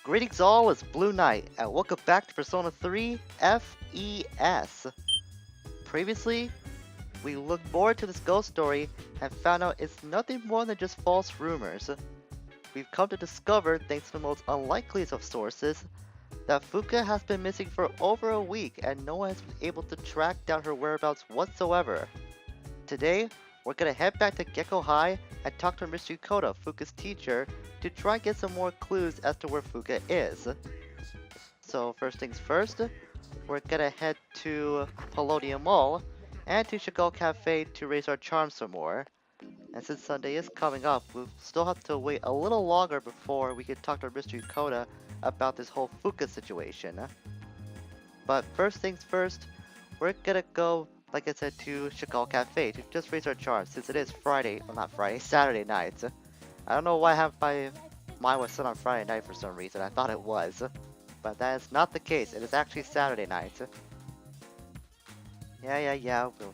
Greetings all, it's Blue Knight, and welcome back to Persona 3 FES. Previously, we looked forward to this ghost story and found out it's nothing more than just false rumors. We've come to discover, thanks to the most unlikeliest of sources, that Fuuka has been missing for over a week and no one has been able to track down her whereabouts whatsoever. Today, we're gonna head back to Gecko High and talk to Mr. Ekoda, Fuuka's teacher, to try and get some more clues as to where Fuuka is. So first things first, we're gonna head to Polonium Mall and to Chagall Cafe to raise our charm some more. And since Sunday is coming up, we'll still have to wait a little longer before we can talk to Mr. Ekoda about this whole Fuuka situation. But first things first, we're gonna go, like I said, to Chagall Cafe to just raise our charm since it is Friday, well not Friday, Saturday night. I don't know why I have my mind was set on Friday night for some reason. I thought it was, but that is not the case. It is actually Saturday night. Yeah. We'll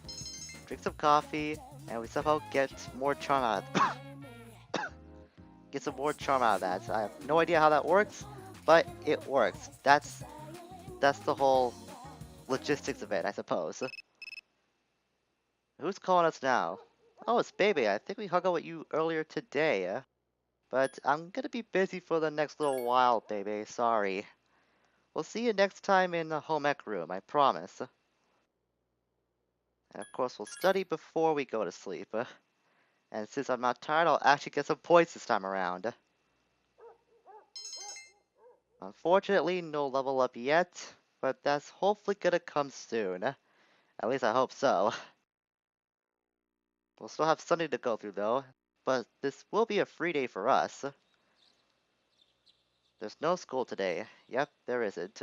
drink some coffee, and we somehow get more charm out of get some more charm out of that. I have no idea how that works, but it works. That's the whole logistics of it, I suppose. Who's calling us now? Oh, it's Baby. I think we hung out with you earlier today. But I'm gonna be busy for the next little while, Baby. Sorry. We'll see you next time in the home ec room, I promise. And of course, we'll study before we go to sleep. And since I'm not tired, I'll actually get some points this time around. Unfortunately, no level up yet, but that's hopefully gonna come soon. At least I hope so. We'll still have Sunday to go through though, but this will be a free day for us. There's no school today. Yep, there isn't.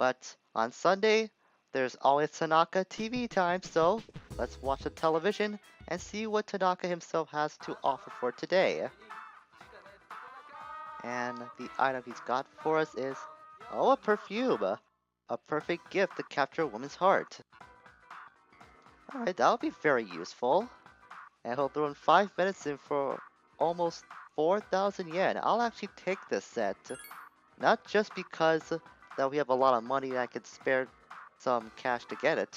But on Sunday, there's always Tanaka TV time, so let's watch the television and see what Tanaka himself has to offer for today. And the item he's got for us is, oh, a perfume. A perfect gift to capture a woman's heart. Alright, that'll be very useful. And he'll throw in 5 minutes in for almost 4,000 yen. I'll actually take this set. Not just because that we have a lot of money and I can spare some cash to get it,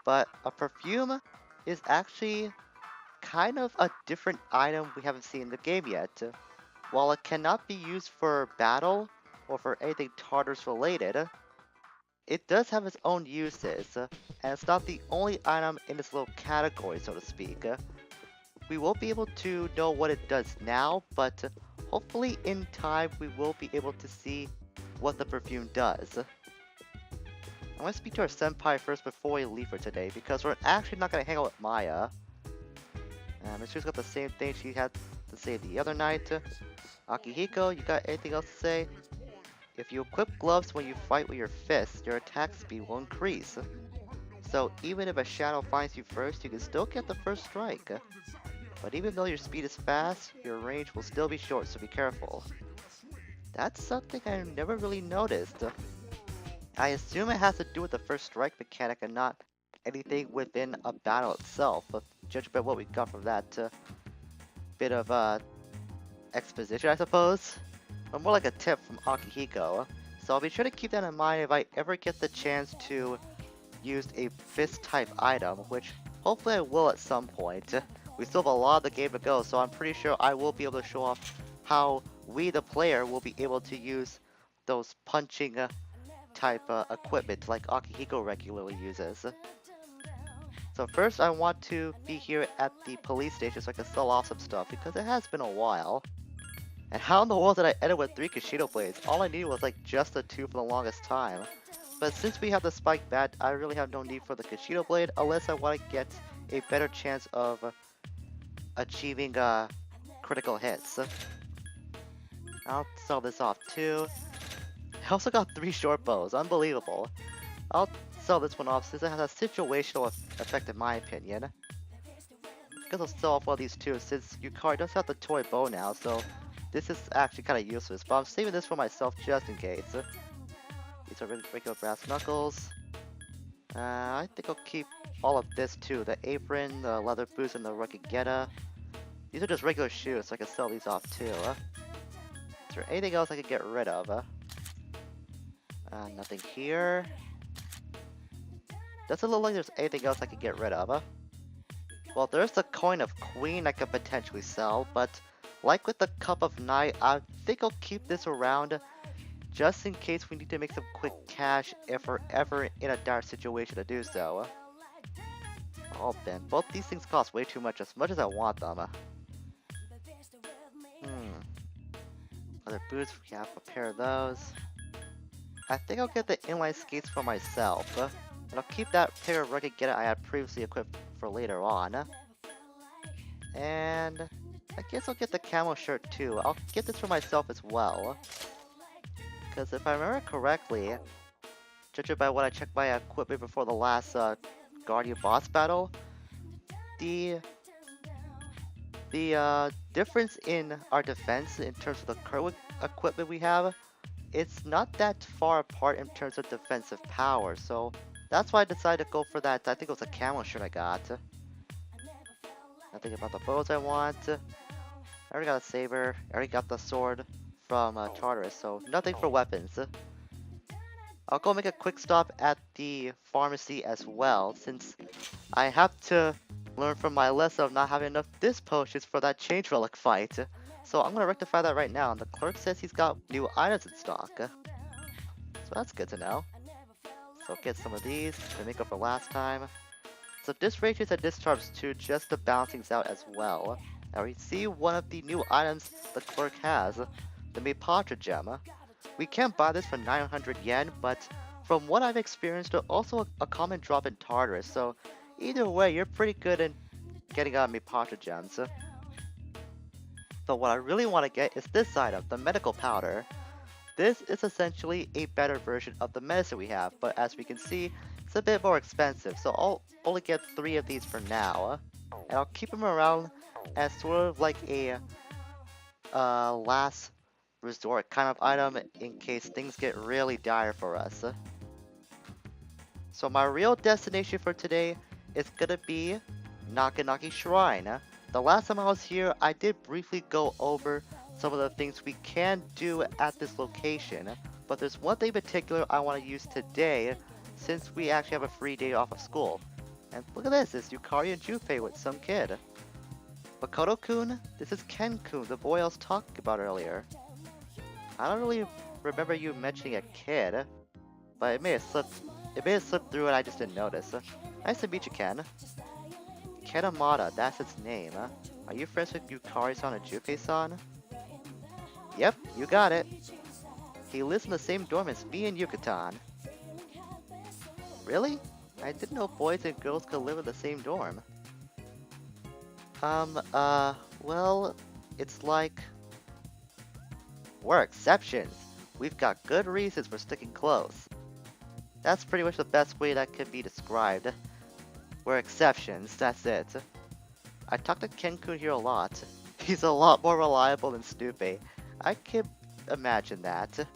but a perfume is actually kind of a different item we haven't seen in the game yet. While it cannot be used for battle or for anything Tartarus related, it does have its own uses, and it's not the only item in this little category, so to speak. We won't be able to know what it does now, but hopefully in time we will be able to see what the perfume does. I want to speak to our senpai first before we leave for today, because we're actually not going to hang out with Maya. She's got the same thing she had to say the other night. Akihiko, you got anything else to say? If you equip gloves when you fight with your fists, your attack speed will increase. So even if a shadow finds you first, you can still get the first strike. But even though your speed is fast, your range will still be short, so be careful. That's something I never really noticed. I assume it has to do with the first strike mechanic and not anything within a battle itself, but judging by what we got from that bit of exposition, I suppose. But more like a tip from Akihiko. So I'll be sure to keep that in mind if I ever get the chance to use a fist type item, which hopefully I will at some point. We still have a lot of the game to go, so I'm pretty sure I will be able to show off how we, the player, will be able to use those punching type equipment like Akihiko regularly uses. So first I want to be here at the police station so I can sell off some stuff, because it has been a while. And how in the world did I end up with 3 Kishido blades? All I needed was like just the 2 for the longest time. But since we have the spike bat, I really have no need for the Kishido blade unless I want to get a better chance of achieving critical hits. I'll sell this off too. I also got 3 short bows, unbelievable. I'll sell this one off since it has a situational effect in my opinion. Because I'll sell off one of these too, since Yukari does have the toy bow now, so this is actually kind of useless, but I'm saving this for myself just in case. These are regular brass knuckles. I think I'll keep all of this too, the apron, the leather boots, and the rugged geta. These are just regular shoes, so I can sell these off too. Is there anything else I could get rid of? Nothing here. Doesn't look like there's anything else I can get rid of. Well, there's the coin of queen I could potentially sell, but like with the cup of knight, I think I'll keep this around just in case we need to make some quick cash if we're ever in a dire situation to do so. Oh man, both these things cost way too much as I want them. Other boots, we have a pair of those. I think I'll get the inline skates for myself. And I'll keep that pair of rugged gear I had previously equipped for later on. And I guess I'll get the camo shirt too. I'll get this for myself as well. Because if I remember correctly, judging by what I checked my equipment before the last Guardian boss battle, the difference in our defense in terms of the current equipment we have, it's not that far apart in terms of defensive power, so that's why I decided to go for that. I think it was a camo shirt I got. Nothing about the bows I want. I already got a saber. I already got the sword from Tartarus, so nothing for weapons. I'll go make a quick stop at the pharmacy as well, since I have to learn from my lesson of not having enough disc potions for that change relic fight. So I'm gonna rectify that right now, and the clerk says he's got new items in stock. So that's good to know. So I'll get some of these to make up for last time. So disc rages and disc charms too, just to balance things out as well. Now we see one of the new items the clerk has, the Mipatra gem. We can't buy this for 900 yen, but from what I've experienced, it's also a common drop in Tartarus, so either way, you're pretty good in getting Mipatra gems. But what I really want to get is this item, the medical powder. This is essentially a better version of the medicine we have, but as we can see, it's a bit more expensive, so I'll only get 3 of these for now. And I'll keep them around as sort of like a last resort kind of item in case things get really dire for us. So my real destination for today is gonna be Naganaki Shrine. The last time I was here, I did briefly go over some of the things we can do at this location, but there's one thing in particular I want to use today since we actually have a free day off of school. And look at this, it's Yukari and Junpei with some kid. Makoto-kun, this is Ken-kun, the boy I was talking about earlier. I don't really remember you mentioning a kid, but it may have slipped through and I just didn't notice. Nice to meet you, Ken. Ken Amada, that's its name. Are you friends with Yukari-san and Junpei-san? Yep, you got it. He lives in the same dorm as me and Yucatan. Really? I didn't know boys and girls could live in the same dorm. Well, it's like... we're exceptions. We've got good reasons for sticking close. That's pretty much the best way that could be described. We're exceptions, that's it. I talk to Ken-kun here a lot. He's a lot more reliable than Snoopy. I can imagine that.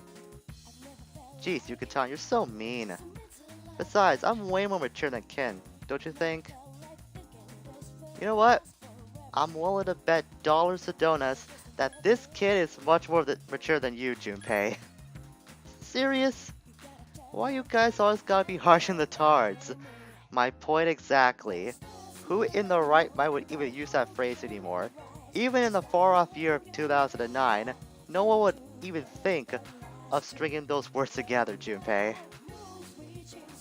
Jeez, Yucatan, you're so mean. Besides, I'm way more mature than Ken, don't you think? You know what? I'm willing to bet dollars to donuts that this kid is much more mature than you, Junpei. Serious? Why you guys always gotta be harsh on the tards? My point exactly. Who in the right mind would even use that phrase anymore? Even in the far-off year of 2009, no one would even think of stringing those words together, Junpei.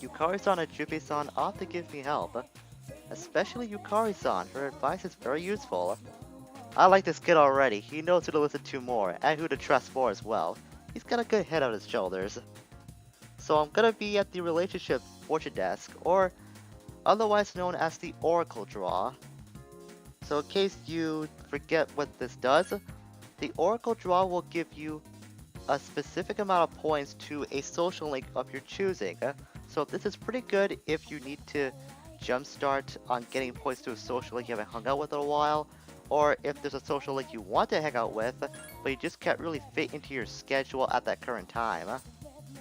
Yukari-san and Junpei-san often give me help. Especially Yukari-san, her advice is very useful. I like this kid already, he knows who to listen to more, and who to trust more as well. He's got a good head on his shoulders. So I'm gonna be at the relationship fortune desk, or otherwise known as the Oracle Draw. So in case you forget what this does, the Oracle Draw will give you a specific amount of points to a social link of your choosing. So this is pretty good if you need to jumpstart on getting points to a social link you haven't hung out with in a while, or if there's a social link you want to hang out with, but you just can't really fit into your schedule at that current time.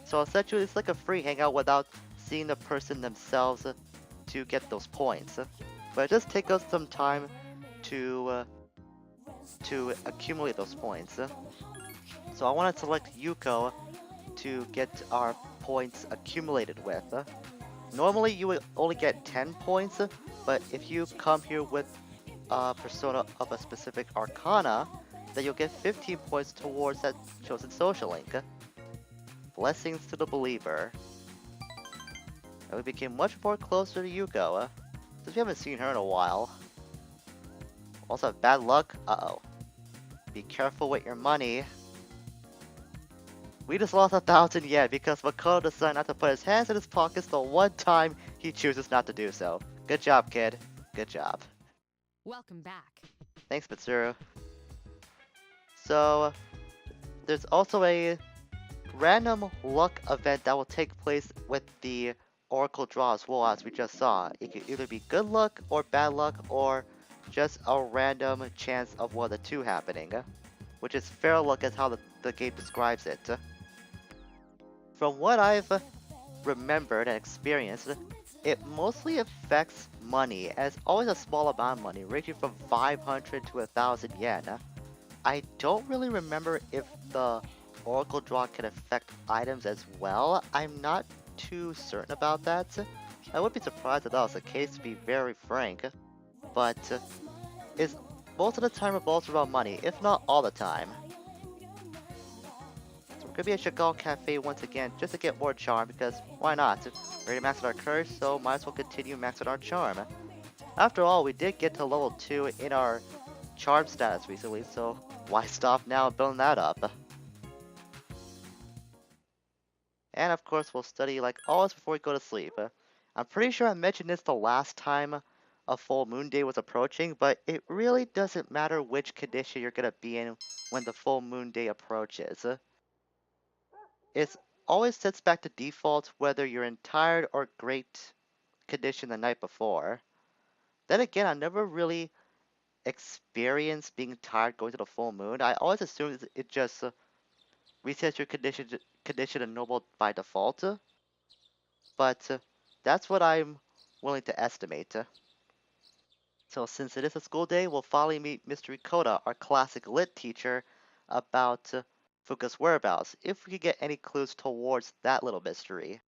So essentially it's like a free hangout without seeing the person themselves to get those points. But it does take us some time to accumulate those points. So I want to select Yuko to get our points accumulated with. Normally you would only get 10 points, but if you come here with a persona of a specific arcana, then you'll get 15 points towards that chosen social link. Blessings to the believer. And we became much more closer to Yuko, since we haven't seen her in a while. Also have bad luck? Uh-oh. Be careful with your money. We just lost 1,000 yen because Makoto decided not to put his hands in his pockets the one time he chooses not to do so. Good job, kid. Good job. Welcome back. Thanks, Mitsuru. So, there's also a random luck event that will take place with the Oracle draw as well, as we just saw. It could either be good luck or bad luck or just a random chance of one of the two happening, which is fair luck as how the game describes it. From what I've remembered and experienced, it mostly affects money, and it's always a small amount of money, ranging from 500 to 1,000 yen. I don't really remember if the Oracle draw can affect items as well. I'm not too certain about that. I would be surprised if that was the case, to be very frank. But it's most of the time revolves around money, if not all the time. So we're gonna be at Chagall Cafe once again, just to get more charm, because why not? We already maxed our courage, so might as well continue maxing our charm. After all, we did get to level 2 in our charm status recently, so why stop now and building that up? And of course, we'll study like always before we go to sleep. I'm pretty sure I mentioned this the last time a full moon day was approaching, but it really doesn't matter which condition you're gonna be in when the full moon day approaches. It always sets back to default whether you're in tired or great condition the night before. Then again, I never really experienced being tired going to the full moon. I always assumed it just resets your condition to normal by default, but that's what I'm willing to estimate. So since it is a school day, we'll finally meet Mr. Ekoda, our classic lit teacher, about Fuuka's whereabouts, if we could get any clues towards that little mystery.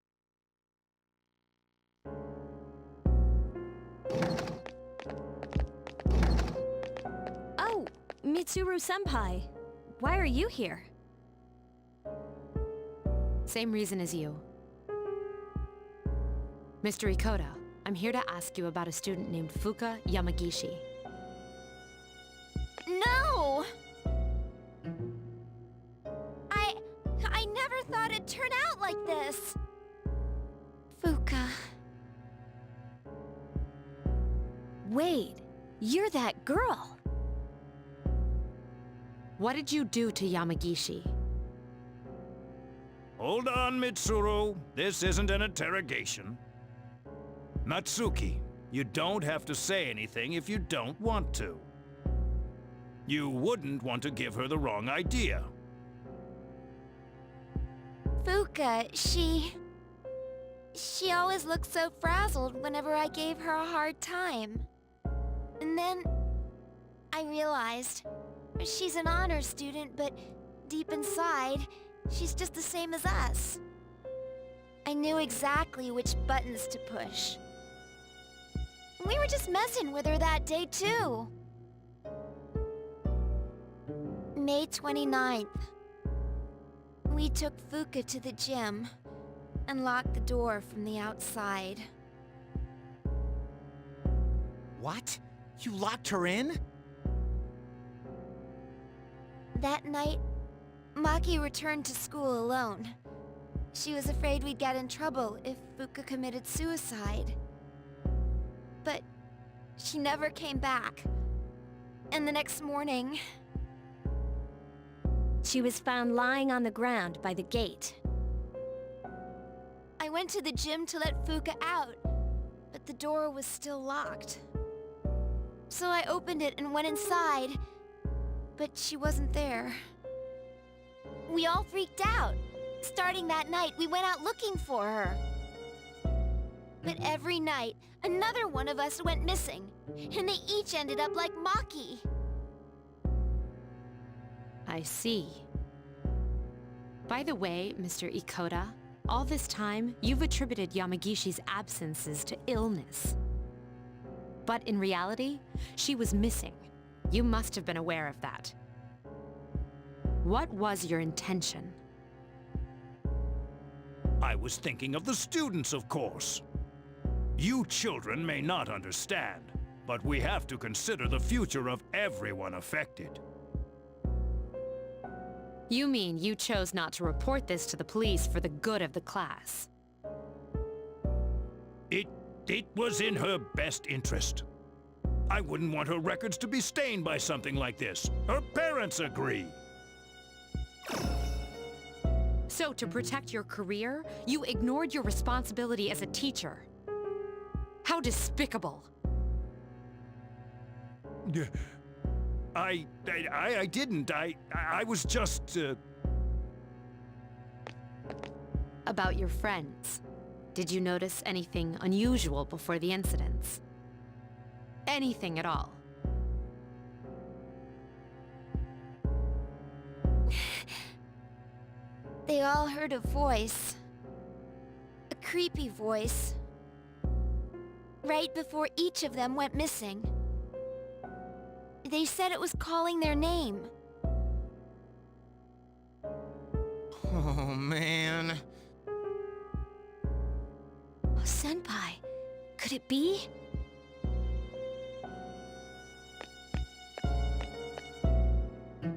Oh, Mitsuru-senpai. Why are you here? Same reason as you. Mr. Ekoda, I'm here to ask you about a student named Fuuka Yamagishi. No! I never thought it'd turn out like this. Fuuka. Wait, you're that girl! What did you do to Yamagishi? Hold on, Mitsuru. This isn't an interrogation. Natsuki, you don't have to say anything if you don't want to. You wouldn't want to give her the wrong idea. Fuuka, she always looked so frazzled whenever I gave her a hard time. And then I realized she's an honor student, but deep inside, she's just the same as us. I knew exactly which buttons to push. We were just messing with her that day, too. May 29th. We took Fuuka to the gym and locked the door from the outside. What? You locked her in? That night, Maki returned to school alone. She was afraid we'd get in trouble if Fuuka committed suicide. But she never came back. And the next morning... She was found lying on the ground by the gate. I went to the gym to let Fuuka out, but the door was still locked. So I opened it and went inside, but she wasn't there. We all freaked out. Starting that night, we went out looking for her. But every night, another one of us went missing, and they each ended up like Maki. I see. By the way, Mr. Ekoda, all this time, you've attributed Yamagishi's absences to illness. But in reality, she was missing. You must have been aware of that. What was your intention? I was thinking of the students, of course. You children may not understand, but we have to consider the future of everyone affected. You mean you chose not to report this to the police for the good of the class? It was in her best interest. I wouldn't want her records to be stained by something like this. Her parents agree. So, to protect your career, you ignored your responsibility as a teacher. How despicable. I didn't. I was just, About your friends. Did you notice anything unusual before the incidents? Anything at all? They all heard a voice. A creepy voice. Right before each of them went missing. They said it was calling their name. Oh, man. Oh, Senpai, could it be?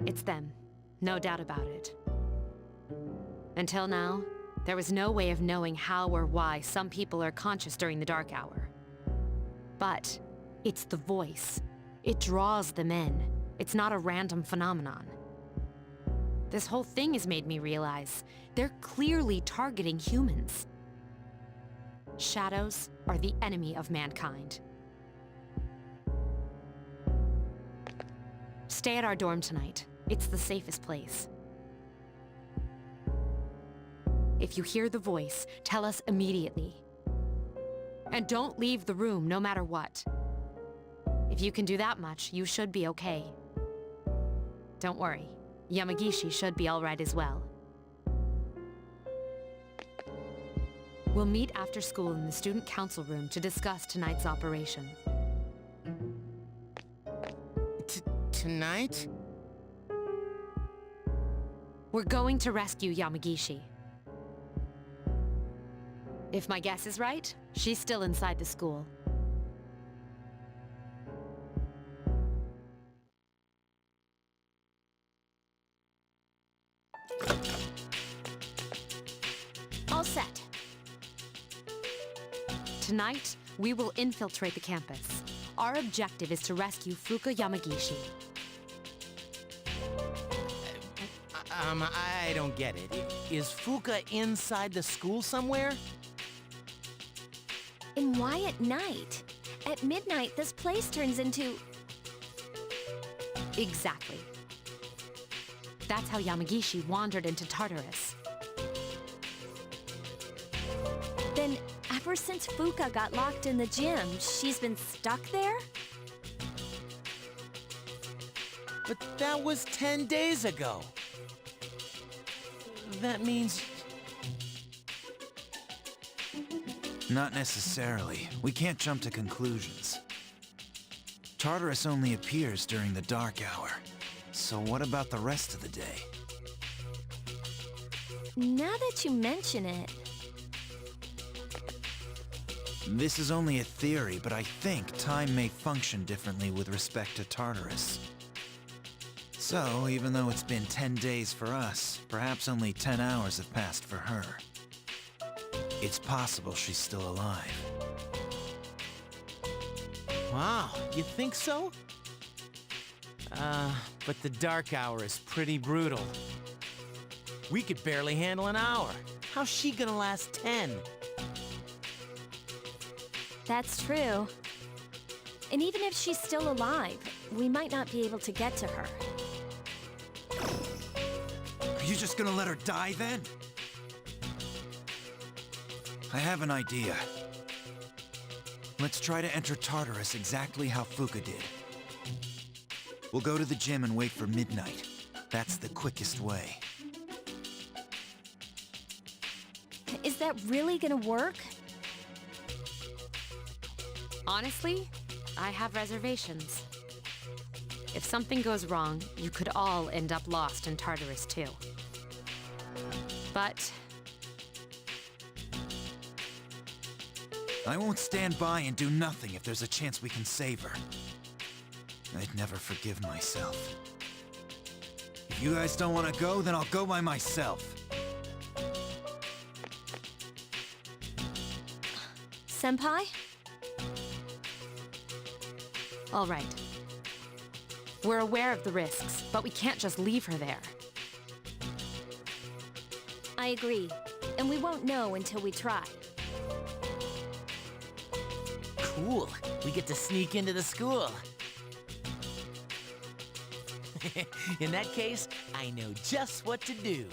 It's them. No doubt about it. Until now, there was no way of knowing how or why some people are conscious during the dark hour. But it's the voice. It draws them in. It's not a random phenomenon. This whole thing has made me realize they're clearly targeting humans. Shadows are the enemy of mankind. Stay at our dorm tonight. It's the safest place. If you hear the voice, tell us immediately. And don't leave the room no matter what. If you can do that much, you should be okay. Don't worry. Yamagishi should be all right as well. We'll meet after school in the student council room to discuss tonight's operation. Tonight? We're going to rescue Yamagishi. If my guess is right, she's still inside the school. All set. Tonight, we will infiltrate the campus. Our objective is to rescue Fuuka Yamagishi. I don't get it. Is Fuuka inside the school somewhere? And why at night? At midnight, this place turns into... Exactly. That's how Yamagishi wandered into Tartarus. Then, ever since Fuuka got locked in the gym, she's been stuck there? But that was 10 days ago. That means... Not necessarily. We can't jump to conclusions. Tartarus only appears during the dark hour. So what about the rest of the day? Now that you mention it... This is only a theory, but I think time may function differently with respect to Tartarus. So, even though it's been 10 days for us, perhaps only 10 hours have passed for her. It's possible she's still alive. Wow, you think so? But the dark hour is pretty brutal. We could barely handle an hour. How's she gonna last 10? That's true. And even if she's still alive, we might not be able to get to her. Are you just gonna let her die then? I have an idea. Let's try to enter Tartarus exactly how Fuuka did. We'll go to the gym and wait for midnight. That's the quickest way. that really gonna work? Honestly, I have reservations. If something goes wrong, you could all end up lost in Tartarus too. But I won't stand by and do nothing if there's a chance we can save her. I'd never forgive myself. If you guys don't want to go, then I'll go by myself. Senpai? all right. We're aware of the risks, but we can't just leave her there. I agree. And we won't know until we try. Cool. We get to sneak into the school. In that case, I know just what to do.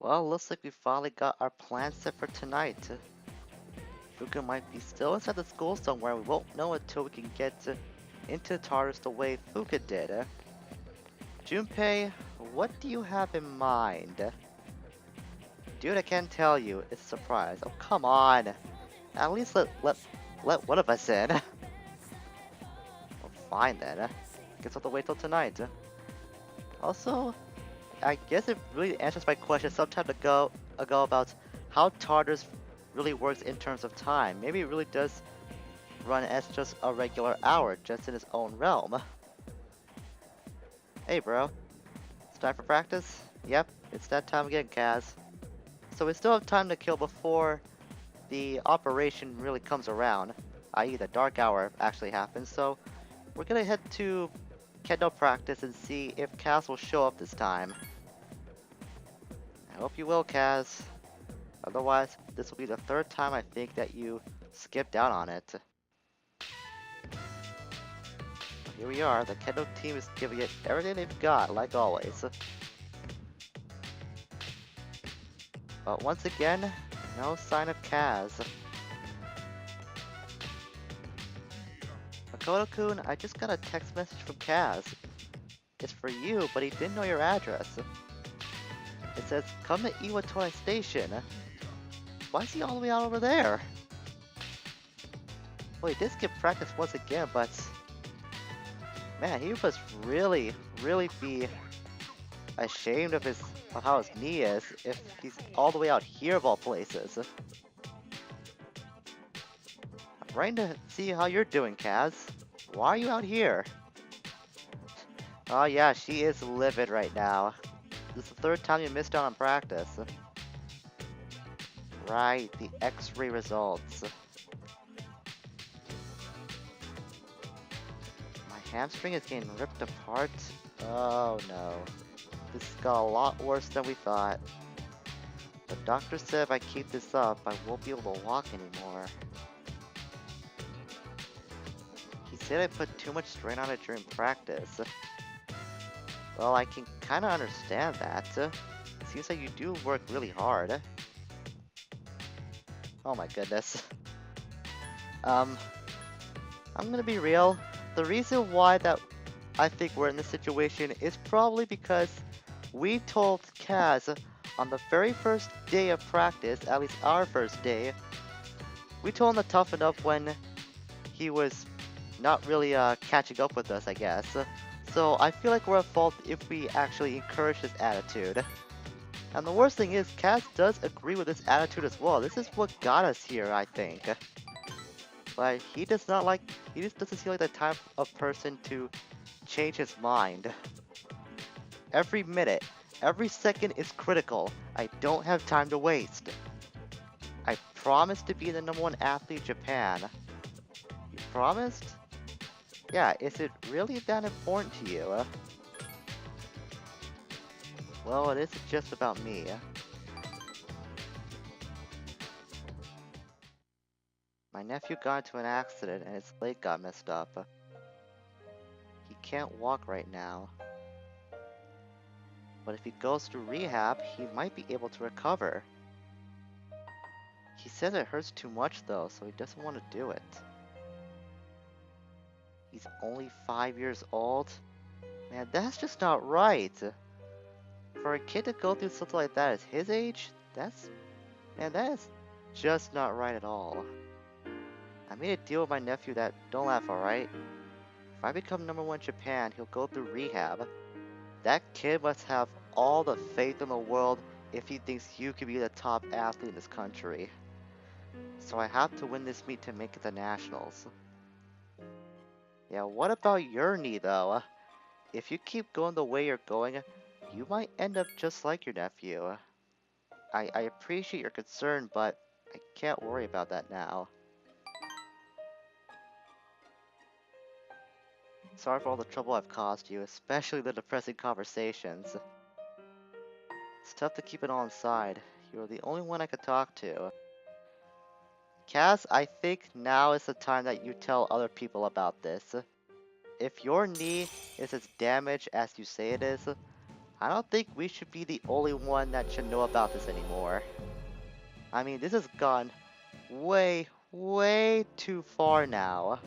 Well, looks like we finally got our plan set for tonight. Fuuka might be still inside the school somewhere. We won't know until we can get into Tartarus the way Fuuka did. Junpei, what do you have in mind? Dude, I can't tell you. It's a surprise. Oh, come on. At least let one of us in. Well, fine then. Guess we'll have to wait till tonight. Also, I guess it really answers my question some time ago about how Tartarus really works in terms of time. Maybe it really does run as just a regular hour, just in its own realm. Hey bro, it's time for practice? Yep, it's that time again, Kaz. So we still have time to kill before the operation really comes around, i.e. the dark hour actually happens, so we're gonna head to Kendo practice and see if Kaz will show up this time. I hope you will, Kaz. Otherwise, this will be the third time I think that you skipped out on it. Here we are, the Kendo team is giving it everything they've got, like always. But once again, no sign of Kaz. Ekoda-kun, I just got a text message from Kaz. It's for you, but he didn't know your address. It says, come to Iwatoi Station. Why is he all the way out over there? Well, he did skip practice once again, but... man, he must really be ashamed of how his knee is if he's all the way out here of all places. I'm writing to see how you're doing, Kaz. Why are you out here? Oh yeah, she is livid right now. This is the third time you missed out on practice. Right, the X-ray results. My hamstring is getting ripped apart. Oh no. This got a lot worse than we thought. The doctor said if I keep this up, I won't be able to walk anymore. He said I put too much strain on it during practice. Well, I can kinda understand that. Seems like you do work really hard. Oh my goodness. I'm gonna be real. The reason why that I think we're in this situation is probably because we told Kaz on the very first day of practice, at least our first day, we told him to toughen up when he was not really catching up with us, I guess. So I feel like we're at fault if we actually encourage this attitude. And the worst thing is, Kaz does agree with this attitude as well. This is what got us here, I think. But he just doesn't seem like the type of person to change his mind. Every minute, every second is critical. I don't have time to waste. I promised to be the #1 athlete in Japan. You promised? Yeah, is it really that important to you? Well, it isn't just about me. My nephew got into an accident and his leg got messed up. He can't walk right now. But if he goes to rehab, he might be able to recover. He says it hurts too much though, so he doesn't want to do it. He's only 5 years old? And that's just not right. For a kid to go through something like that at his age, that is just not right at all. I made a deal with my nephew that, don't laugh, alright? If I become #1 in Japan, he'll go through rehab. That kid must have all the faith in the world if he thinks you could be the top athlete in this country. So I have to win this meet to make it to nationals. Yeah, what about your knee though? If you keep going the way you're going, you might end up just like your nephew. I appreciate your concern, but I can't worry about that now. Sorry for all the trouble I've caused you, especially the depressing conversations. It's tough to keep it all inside. You're the only one I could talk to. Cass, I think now is the time that you tell other people about this. If your knee is as damaged as you say it is, I don't think we should be the only one that should know about this anymore. I mean, this has gone way, way too far now.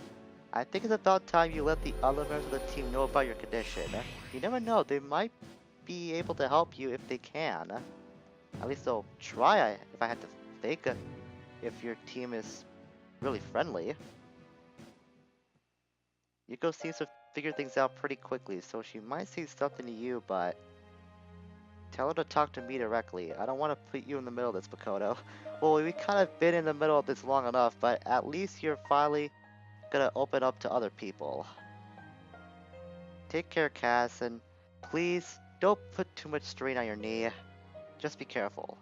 I think it's about time you let the other members of the team know about your condition. You never know, they might be able to help you if they can. At least they'll try if I had to think, if your team is really friendly. Yuko seems to figure things out pretty quickly, so she might say something to you, but tell her to talk to me directly. I don't want to put you in the middle of this, Makoto. Well, we kind of been in the middle of this long enough, but at least you're finally gonna open up to other people. Take care, Cass, and please don't put too much strain on your knee. Just be careful.